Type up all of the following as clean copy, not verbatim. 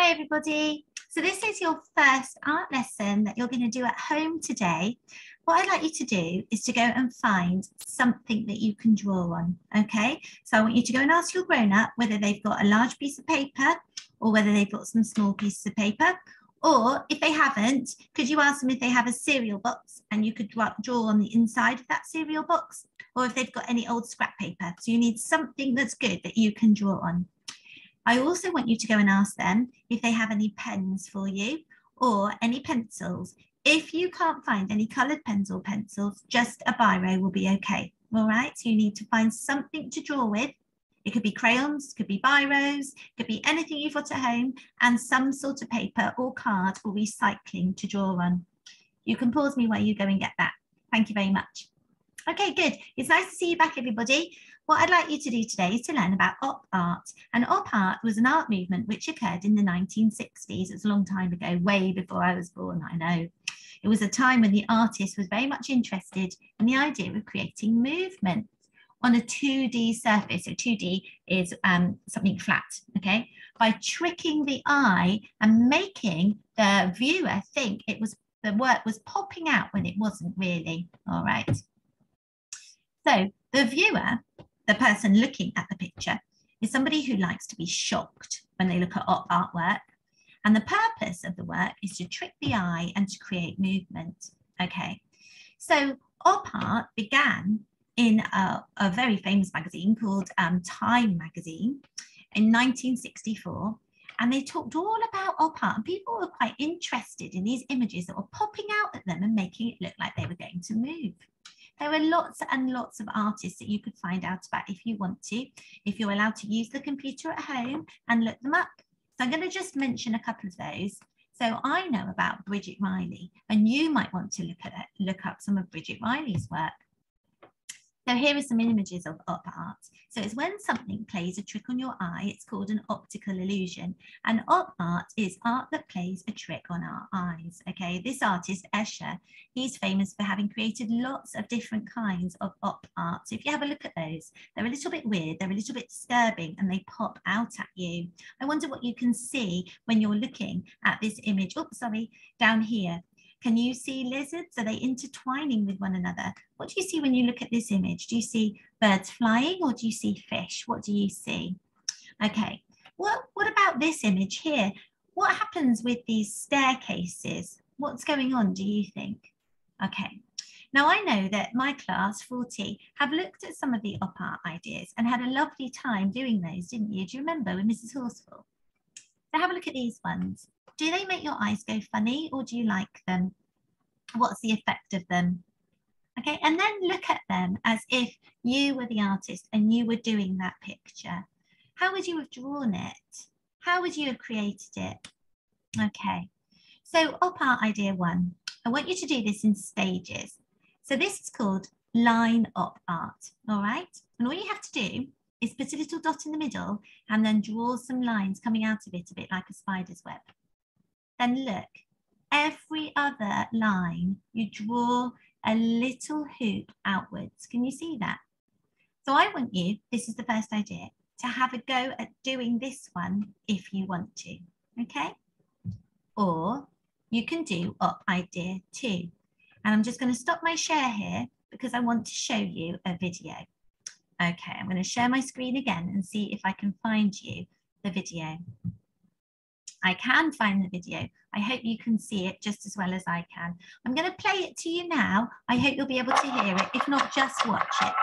Hi everybody. So this is your first art lesson that you're going to do at home today. What I'd like you to do is to go and find something that you can draw on, okay? So I want you to go and ask your grown-up whether they've got a large piece of paper or whether they've got some small pieces of paper. Or if they haven't, could you ask them if they have a cereal box and you could draw on the inside of that cereal box, or if they've got any old scrap paper. So you need something that's good that you can draw on. I also want you to go and ask them if they have any pens for you or any pencils. If you can't find any coloured pens or pencils, just a biro will be okay. All right, so you need to find something to draw with. It could be crayons, could be biros, could be anything you've got at home, and some sort of paper or card or recycling to draw on. You can pause me while you go and get that. Thank you very much. Okay, good. It's nice to see you back, everybody. What I'd like you to do today is to learn about op art. And op art was an art movement which occurred in the 1960s. It's a long time ago, way before I was born, I know. It was a time when the artist was very much interested in the idea of creating movements on a 2D surface. So 2D is something flat, okay? By tricking the eye and making the viewer think it was the work was popping out when it wasn't really, all right? So the viewer, the person looking at the picture, is somebody who likes to be shocked when they look at artwork. And the purpose of the work is to trick the eye and to create movement. Okay, so op art began in a very famous magazine called Time magazine in 1964. And they talked all about op art, and people were quite interested in these images that were popping out at them and making it look like they were going to move. There are lots and lots of artists that you could find out about if you want to, if you're allowed to use the computer at home and look them up. So I'm going to just mention a couple of those. So I know about Bridget Riley, and you might want to look up some of Bridget Riley's work. So here are some images of op art. So it's when something plays a trick on your eye. It's called an optical illusion. And op art is art that plays a trick on our eyes. Okay, this artist, Escher, he's famous for having created lots of different kinds of op art. So if you have a look at those, they're a little bit weird, they're a little bit disturbing, and they pop out at you. I wonder what you can see when you're looking at this image. Oh, sorry, down here. Can you see lizards? Are they intertwining with one another? What do you see when you look at this image? Do you see birds flying or do you see fish? What do you see? Okay, what about this image here? What happens with these staircases? What's going on, do you think? Okay, now I know that my class, 40, have looked at some of the op art ideas and had a lovely time doing those, didn't you? Do you remember with Mrs. Horsfall? So have a look at these ones. Do they make your eyes go funny or do you like them? What's the effect of them? Okay, and then look at them as if you were the artist and you were doing that picture. How would you have drawn it? How would you have created it? Okay, so op art idea 1. I want you to do this in stages. So this is called line op art, all right? And all you have to do is put a little dot in the middle and then draw some lines coming out of it a bit like a spider's web. Then look, every other line, you draw a little hoop outwards. Can you see that? So I want you, this is the first idea, to have a go at doing this one if you want to, okay? Or you can do op idea 2. And I'm just going to stop my share here because I want to show you a video. Okay, I'm going to share my screen again and see if I can find you the video. I can find the video. I hope you can see it just as well as I can. I'm going to play it to you now. I hope you'll be able to hear it. If not, just watch it.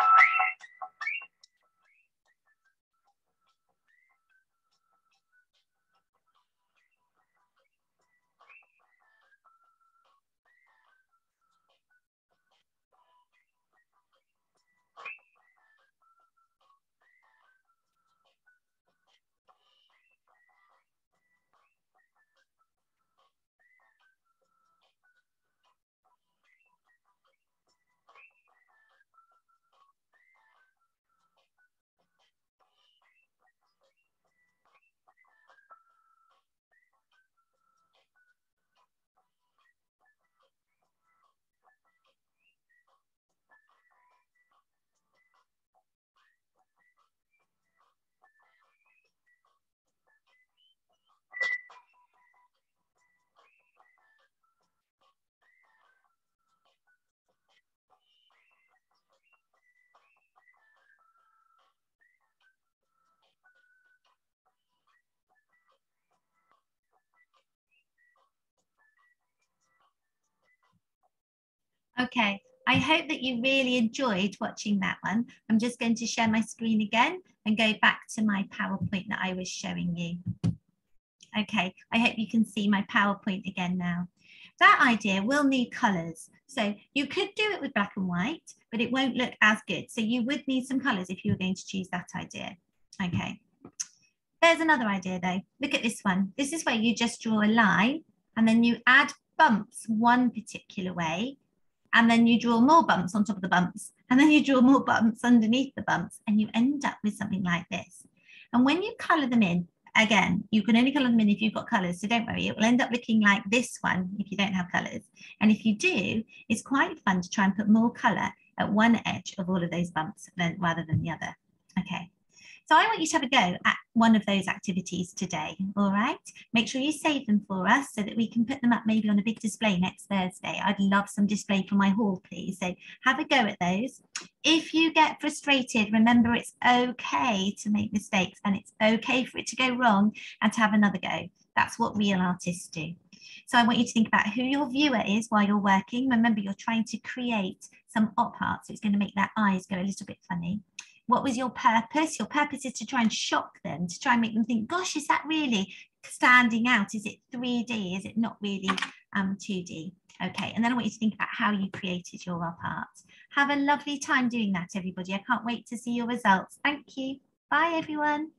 Okay, I hope that you really enjoyed watching that one. I'm just going to share my screen again and go back to my PowerPoint that I was showing you. Okay, I hope you can see my PowerPoint again now. That idea will need colours. So you could do it with black and white, but it won't look as good. So you would need some colours if you were going to choose that idea. Okay, there's another idea though. Look at this one. This is where you just draw a line and then you add bumps one particular way, and then you draw more bumps on top of the bumps, and then you draw more bumps underneath the bumps, and you end up with something like this. And when you colour them in, again, you can only colour them in if you've got colours, so don't worry, it will end up looking like this one if you don't have colours. And if you do, it's quite fun to try and put more colour at one edge of all of those bumps rather than the other. Okay. So I want you to have a go at one of those activities today, all right? Make sure you save them for us so that we can put them up maybe on a big display next Thursday. I'd love some display for my hall, please. So have a go at those. If you get frustrated, remember it's okay to make mistakes and it's okay for it to go wrong and to have another go. That's what real artists do. So I want you to think about who your viewer is while you're working. Remember, you're trying to create some op art, so it's going to make their eyes go a little bit funny. What was your purpose? Your purpose is to try and shock them, to try and make them think, gosh, is that really standing out? Is it 3D? Is it not really 2D? Okay, and then I want you to think about how you created your op art. Have a lovely time doing that, everybody. I can't wait to see your results. Thank you. Bye, everyone.